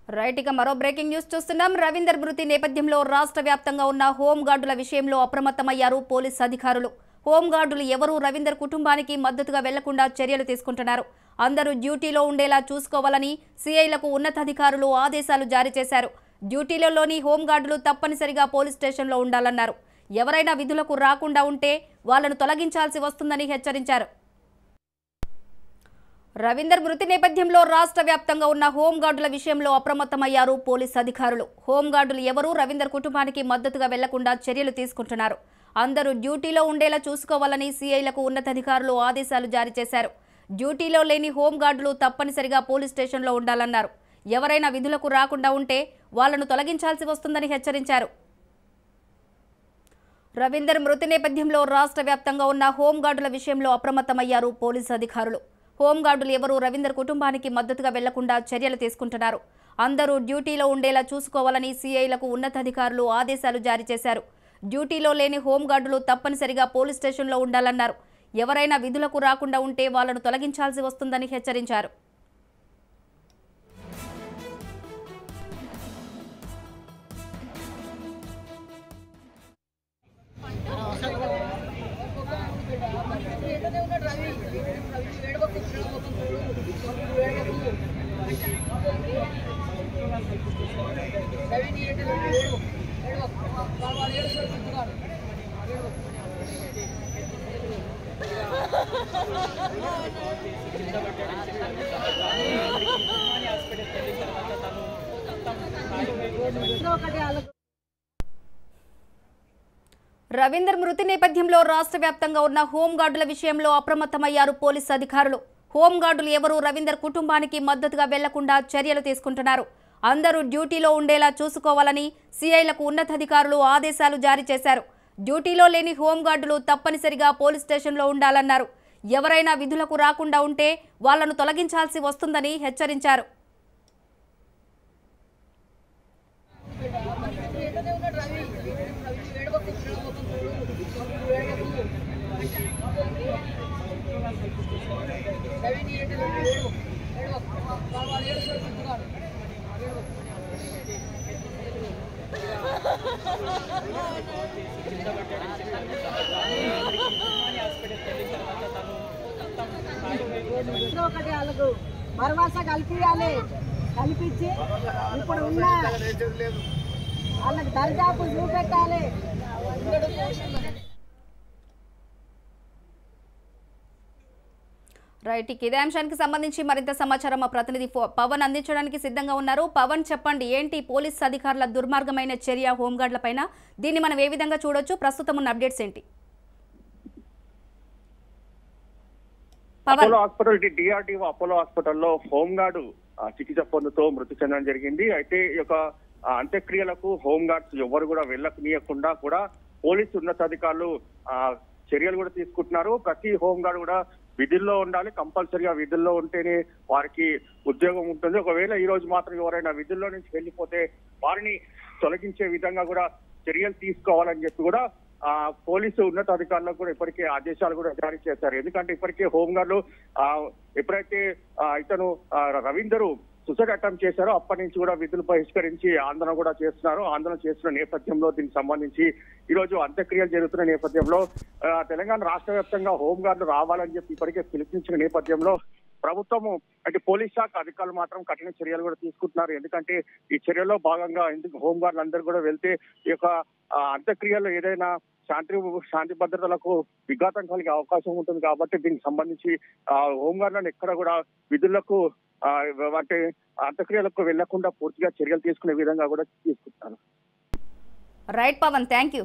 Right ఇక మరో breaking news చూస్తున్నాం. రవీందర్ మృతి నేపథ్యంలో రాష్ట్ర వ్యాప్తంగా ఉన్న హోంగార్డుల విషయంలో అప్రమత్తమయ్యారు పోలీసు అధికారులు. హోంగార్డులు ఎవరూ రవీందర్ కుటుంబానికి మద్దతుగా వెళ్లకుండా చర్యలు తీసుకుంటున్నారు. అందరూ డ్యూటీలో ఉండేలా చూసుకోవాలని సీఐలకు ఉన్నతాధికారులు ఆదేశాలు జారీ చేశారు. డ్యూటీలలోని హోంగార్డులు తప్పనిసరిగా పోలీస్ స్టేషన్లో ఉండాలన్నారు. ఎవరైనా విధులకు రాకుండా ఉంటే వాళ్లను తొలగించాల్సి వస్తుందని హెచ్చరించారు. రవీందర్ మృతి నేపథ్యంలో రాష్ట్ర వ్యాప్తంగా ఉన్న హోంగార్డుల విషయంలో అప్రమత్తమయ్యారు పోలీసు అధికారులు. హోంగార్డులు ఎవరూ రవీందర్ కుటుంబానికి మద్దతుగా వెళ్లకుండా చర్యలు తీసుకుంటున్నారు. అందరూ డ్యూటీలో ఉండేలా చూసుకోవాలని సీఐలకు ఉన్నతాధికారులు ఆదేశాలు జారీ చేశారు. డ్యూటీలో లేని హోంగార్డులు తప్పనిసరిగా పోలీస్ స్టేషన్లో ఉండాలన్నారు. ఎవరైనా విధులకు రాకుండా ఉంటే వాళ్లను తొలగించాల్సి వస్తుందని హెచ్చరించారు. రవీందర్ మృతి నేపథ్యంలో రాష్ట్ర వ్యాప్తంగా ఉన్న హోంగార్డుల విషయంలో అప్రమత్తమయ్యారు పోలీసు అధికారులు. హోంగార్డులు ఎవరూ రవీందర్ కుటుంబానికి మద్దతుగా వెళ్లకుండా చర్యలు తీసుకుంటున్నారు. అందరూ డ్యూటీలో ఉండేలా చూసుకోవాలని సీఐలకు ఉన్నతాధికారులు ఆదేశాలు జారీ చేశారు. డ్యూటీలో లేని హోంగార్డులు తప్పనిసరిగా పోలీస్ స్టేషన్లో ఉండాలన్నారు. ఎవరైనా విధులకు రాకుండా ఉంటే వాళ్లను తొలగించాల్సి వస్తుందని హెచ్చరించారు. రవీందర్ మృతి నేపథ్యంలో రాష్ట్ర వ్యాప్తంగా ఉన్న హోంగార్డుల విషయంలో అప్రమత్తమయ్యారు పోలీసు అధికారులు. హోంగార్డులు ఎవరూ రవీందర్ కుటుంబానికి మద్దతుగా వెళ్లకుండా చర్యలు తీసుకుంటున్నారు. అందరూ డ్యూటీలో ఉండేలా చూసుకోవాలని సీఐలకు ఉన్నతాధికారులు ఆదేశాలు జారీ చేశారు. డ్యూటీలో లేని హోంగార్డులు తప్పనిసరిగా పోలీస్ స్టేషన్లో ఉండాలన్నారు. ఎవరైనా విధులకు రాకుండా ఉంటే వాళ్లను తొలగించాల్సి వస్తుందని హెచ్చరించారు. భరోసా కల్పించాలి. కల్పించి ఇప్పుడు ఉన్న వాళ్ళకి దర్జాపు చూపెట్టాలి. రైట్ ఇదే అంశానికి సంబంధించి మరింత సమాచారం మా ప్రతినిధి పవన్ అందించడానికి సిద్ధంగా ఉన్నారు. పవన్ చెప్పండి, ఏంటి పోలీస్ అధికారుల దుర్మార్గమైన చర్య హోంగార్డుల పైన? దీన్ని మనం ఏ విధంగా చూడొచ్చు? ప్రస్తుతం ఉన్న అప్డేట్స్ ఏంటి? అపోలో హాస్పిటల్ డిఆర్డీఓ అపోలో హాస్పిటల్లో హోంగార్డు చికిత్స పొందుతూ మృతి చెందడం జరిగింది. అయితే ఈ యొక్క అంత్యక్రియలకు హోంగార్డ్స్ ఎవరు కూడా వెళ్ళనీయకుండా కూడా పోలీసు ఉన్నతాధికారులు చర్యలు కూడా తీసుకుంటున్నారు. ప్రతి హోంగార్డ్ కూడా విధుల్లో ఉండాలి. కంపల్సరీగా విధుల్లో ఉంటేనే వారికి ఉద్యోగం ఉంటుంది. ఒకవేళ ఈ రోజు మాత్రం ఎవరైనా విధుల్లో నుంచి వెళ్ళిపోతే వారిని తొలగించే విధంగా కూడా చర్యలు తీసుకోవాలని చెప్పి కూడా పోలీసు ఉన్నతాధికారులకు కూడా ఇప్పటికే ఆదేశాలు కూడా జారీ చేశారు. ఎందుకంటే ఇప్పటికే హోంగార్డులు ఎప్పుడైతే ఇతను రవీందర్ సూసైడ్ అటెంప్ట్ చేశారో అప్పటి నుంచి కూడా విధులు బహిష్కరించి ఆందోళన కూడా చేస్తున్నారు. ఆందోళన చేస్తున్న నేపథ్యంలో దీనికి సంబంధించి ఈ రోజు అంత్యక్రియలు జరుగుతున్న నేపథ్యంలో తెలంగాణ రాష్ట్ర వ్యాప్తంగా హోంగార్డులు రావాలని చెప్పి ఇప్పటికే పిలుపునిచ్చిన నేపథ్యంలో ప్రభుత్వము అంటే పోలీస్ శాఖ అధికారులు మాత్రం కఠిన చర్యలు కూడా తీసుకుంటున్నారు. ఎందుకంటే ఈ చర్యలో భాగంగా ఎందుకు హోంగార్డులు అందరూ కూడా వెళ్తే ఈ యొక్క అంత్యక్రియల్లో ఏదైనా శాంతి భద్రతలకు విఘాతం కలిగే అవకాశం ఉంటుంది. కాబట్టి దీనికి సంబంధించి హోంగార్డులను ఎక్కడ కూడా విధులకు అంటే అంత్యక్రియలకు వెళ్లకుండా పూర్తిగా చర్యలు తీసుకునే విధంగా కూడా తీసుకుంటారు. Right Pawan, thank you.